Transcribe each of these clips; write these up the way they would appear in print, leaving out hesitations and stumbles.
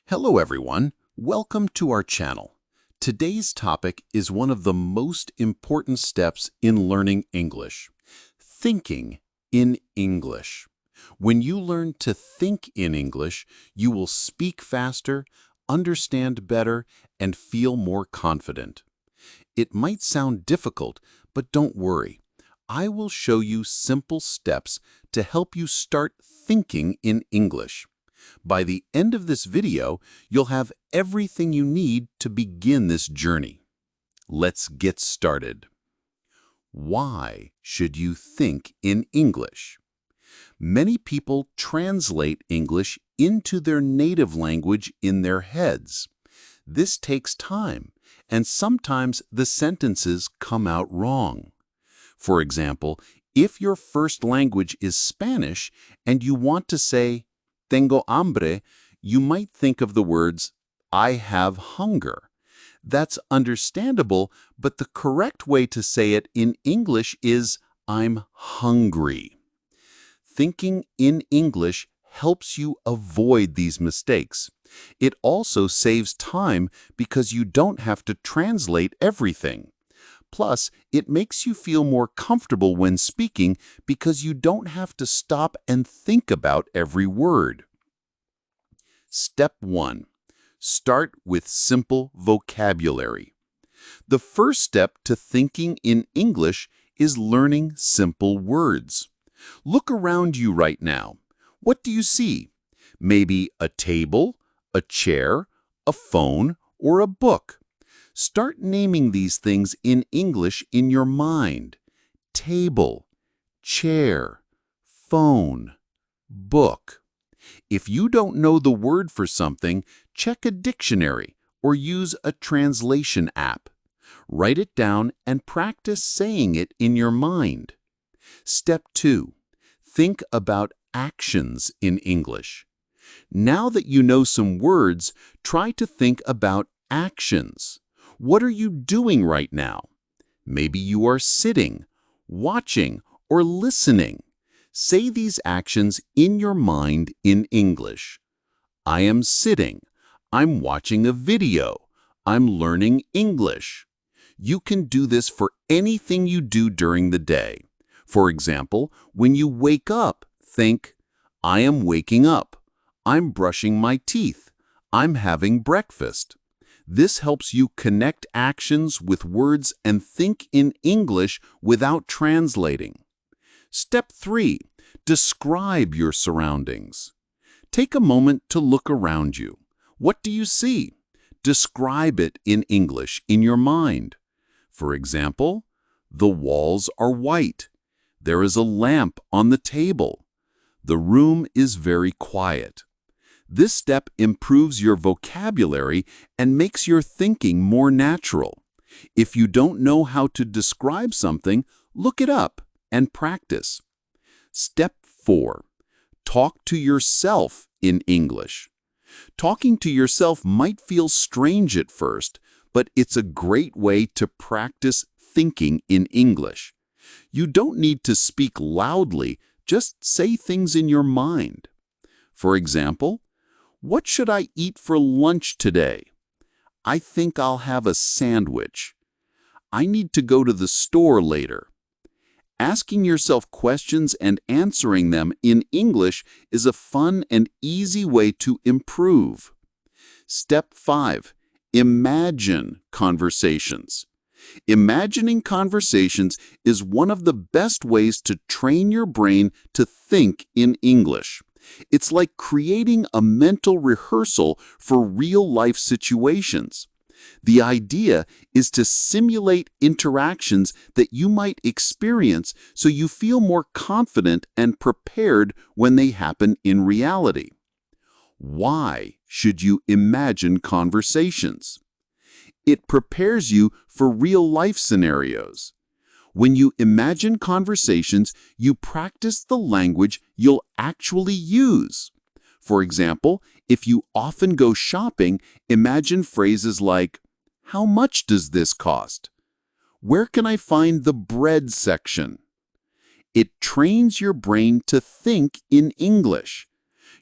Hello everyone, welcome to our channel. Today's topic is one of the most important steps in learning English. Thinking in English. When you learn to think in English, you will speak faster, understand better, and feel more confident. It might sound difficult, but don't worry. I will show you simple steps to help you start thinking in English. By the end of this video, you'll have everything you need to begin this journey. Let's get started. Why should you think in English? Many people translate English into their native language in their heads. This takes time, and sometimes the sentences come out wrong. For example, if your first language is Spanish and you want to say, tengo hambre, you might think of the words, I have hunger. That's understandable, but the correct way to say it in English is, I'm hungry. Thinking in English helps you avoid these mistakes. It also saves time because you don't have to translate everything. Plus, it makes you feel more comfortable when speaking because you don't have to stop and think about every word. Step 1. Start with simple vocabulary. The first step to thinking in English is learning simple words. Look around you right now. What do you see? Maybe a table, a chair, a phone, or a book. Start naming these things in English in your mind. Table, chair, phone, book. If you don't know the word for something, check a dictionary or use a translation app. Write it down and practice saying it in your mind. Step 2. Think about actions in English. Now that you know some words, try to think about actions. What are you doing right now? Maybe you are sitting, watching, or listening. Say these actions in your mind in English. I am sitting. I'm watching a video. I'm learning English. You can do this for anything you do during the day. For example, when you wake up, think, I am waking up. I'm brushing my teeth. I'm having breakfast. This helps you connect actions with words and think in English without translating. Step 3. Describe your surroundings. Take a moment to look around you. What do you see? Describe it in English in your mind. For example, the walls are white. There is a lamp on the table. The room is very quiet. This step improves your vocabulary and makes your thinking more natural. If you don't know how to describe something, look it up and practice. Step 4. Talk to yourself in English. Talking to yourself might feel strange at first, but it's a great way to practice thinking in English. You don't need to speak loudly, just say things in your mind. For example, what should I eat for lunch today? I think I'll have a sandwich. I need to go to the store later. Asking yourself questions and answering them in English is a fun and easy way to improve. Step 5. Imagine conversations. Imagining conversations is one of the best ways to train your brain to think in English. It's like creating a mental rehearsal for real-life situations. The idea is to simulate interactions that you might experience so you feel more confident and prepared when they happen in reality. Why should you imagine conversations? It prepares you for real-life scenarios. When you imagine conversations, you practice the language you'll actually use. For example, if you often go shopping, imagine phrases like, how much does this cost? Where can I find the bread section? It trains your brain to think in English.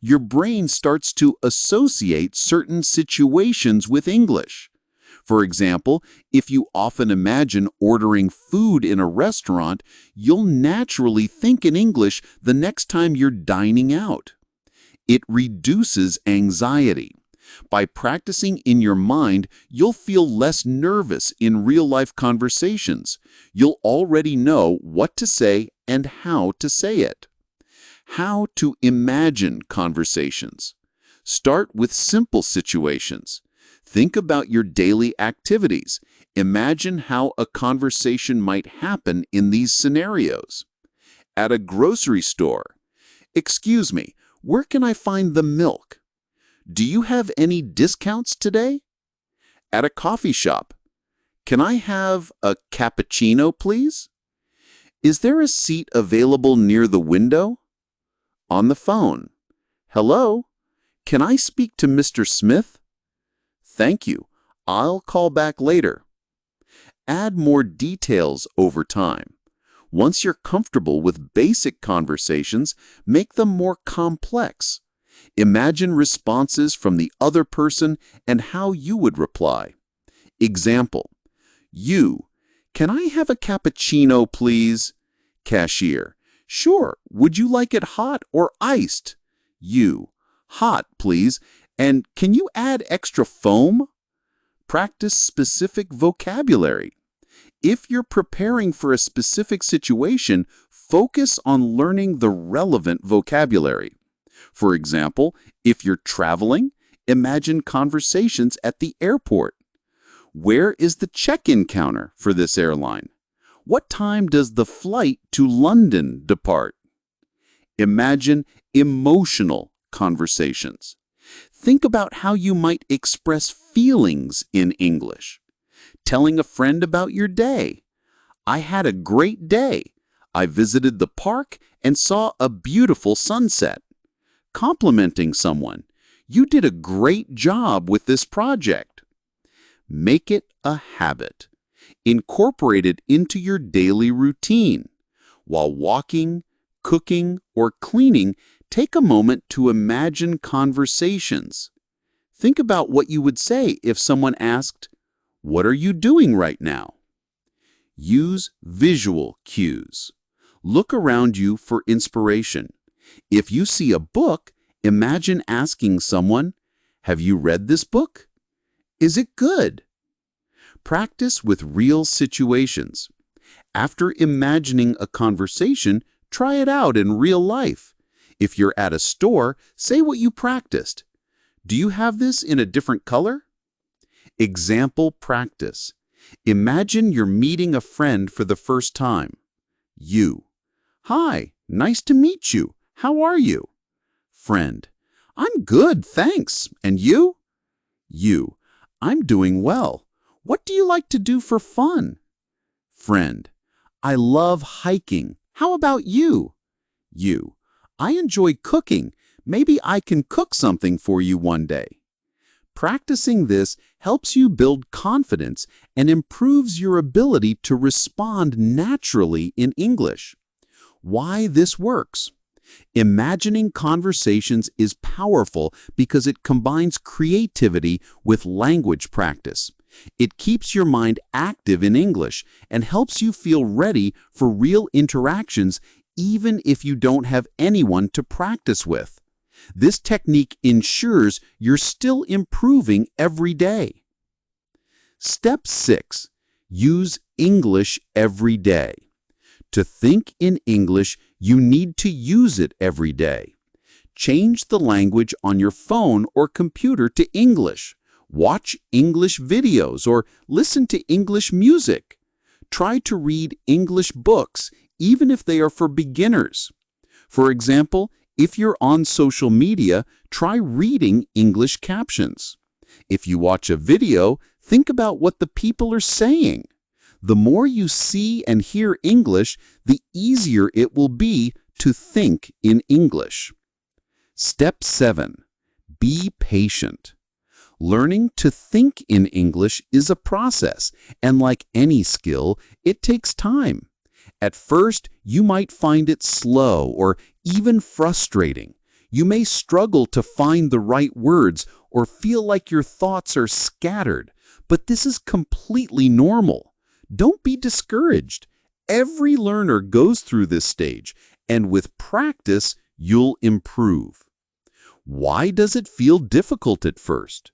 your brain starts to associate certain situations with English. For example, if you often imagine ordering food in a restaurant, you'll naturally think in English the next time you're dining out. It reduces anxiety. By practicing in your mind, you'll feel less nervous in real-life conversations. You'll already know what to say and how to say it. How to imagine conversations. Start with simple situations. Think about your daily activities. Imagine how a conversation might happen in these scenarios. At a grocery store. Excuse me, where can I find the milk? Do you have any discounts today? At a coffee shop. Can I have a cappuccino, please? Is there a seat available near the window? On the phone. Hello? Can I speak to Mr. Smith? Thank you. I'll call back later. Add more details over time. Once you're comfortable with basic conversations, make them more complex. Imagine responses from the other person and how you would reply. Example. You. Can I have a cappuccino, please? Cashier. Sure. Would you like it hot or iced? You. Hot, please. And can you add extra foam? Practice specific vocabulary. If you're preparing for a specific situation, focus on learning the relevant vocabulary. For example, if you're traveling, imagine conversations at the airport. Where is the check-in counter for this airline? What time does the flight to London depart? Imagine emotional conversations. Think about how you might express feelings in English. Telling a friend about your day. I had a great day. I visited the park and saw a beautiful sunset. Complimenting someone. You did a great job with this project. Make it a habit. Incorporate it into your daily routine. While walking, cooking, or cleaning, take a moment to imagine conversations. Think about what you would say if someone asked, "What are you doing right now?" Use visual cues. Look around you for inspiration. If you see a book, imagine asking someone, "Have you read this book? Is it good?" Practice with real situations. After imagining a conversation, try it out in real life. If you're at a store, say what you practiced. Do you have this in a different color? Example practice. Imagine you're meeting a friend for the first time. You. Hi, nice to meet you. How are you? Friend. I'm good, thanks. And you? You. I'm doing well. What do you like to do for fun? Friend. I love hiking. How about you? You. I enjoy cooking. Maybe I can cook something for you one day. Practicing this helps you build confidence and improves your ability to respond naturally in English. Why this works? Imagining conversations is powerful because it combines creativity with language practice. It keeps your mind active in English and helps you feel ready for real interactions even if you don't have anyone to practice with. This technique ensures you're still improving every day. Step 6. Use English every day. To think in English, you need to use it every day. Change the language on your phone or computer to English. Watch English videos or listen to English music. Try to read English books, even if they are for beginners. For example, if you're on social media, try reading English captions. If you watch a video, think about what the people are saying. The more you see and hear English, the easier it will be to think in English. Step 7. Be patient. Learning to think in English is a process, and like any skill, it takes time. At first, you might find it slow or even frustrating. You may struggle to find the right words or feel like your thoughts are scattered, but this is completely normal. Don't be discouraged. Every learner goes through this stage, and with practice, you'll improve. Why does it feel difficult at first?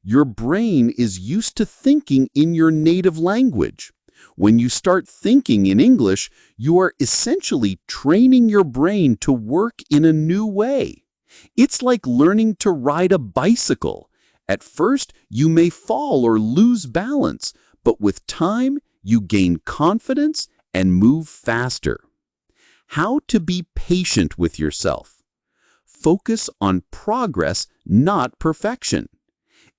Your brain is used to thinking in your native language. When you start thinking in English, you are essentially training your brain to work in a new way. It's like learning to ride a bicycle. At first, you may fall or lose balance, but with time, you gain confidence and move faster. How to be patient with yourself. Focus on progress, not perfection.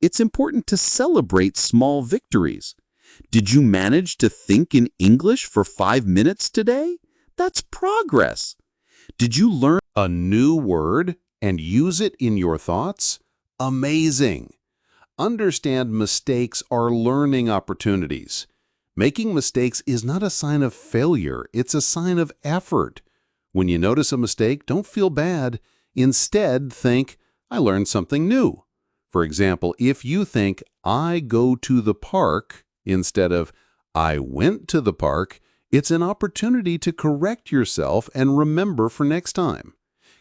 It's important to celebrate small victories. Did you manage to think in English for 5 minutes today? That's progress. Did you learn a new word and use it in your thoughts? Amazing. Understand mistakes are learning opportunities. Making mistakes is not a sign of failure, it's a sign of effort. When you notice a mistake, don't feel bad. Instead, think, I learned something new. For example, if you think, I go to the park, instead of, I went to the park, it's an opportunity to correct yourself and remember for next time.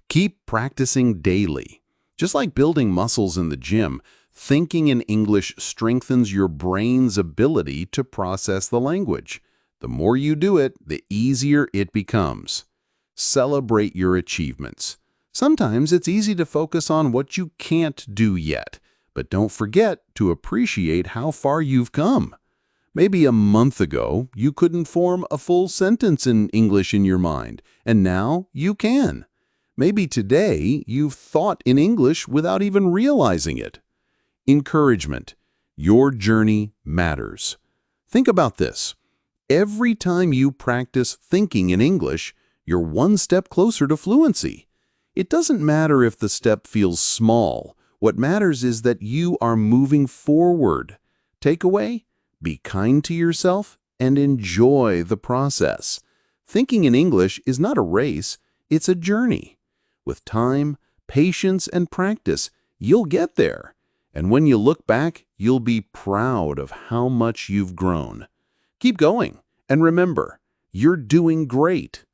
Keep practicing daily. Just like building muscles in the gym, thinking in English strengthens your brain's ability to process the language. The more you do it, the easier it becomes. Celebrate your achievements. Sometimes it's easy to focus on what you can't do yet, but don't forget to appreciate how far you've come. Maybe a month ago, you couldn't form a full sentence in English in your mind, and now you can. Maybe today, you've thought in English without even realizing it. Encouragement. Your journey matters. Think about this. Every time you practice thinking in English, you're one step closer to fluency. It doesn't matter if the step feels small. What matters is that you are moving forward. Takeaway? Be kind to yourself and enjoy the process. Thinking in English is not a race, it's a journey. With time, patience, and practice, you'll get there. And when you look back, you'll be proud of how much you've grown. Keep going, and remember, you're doing great.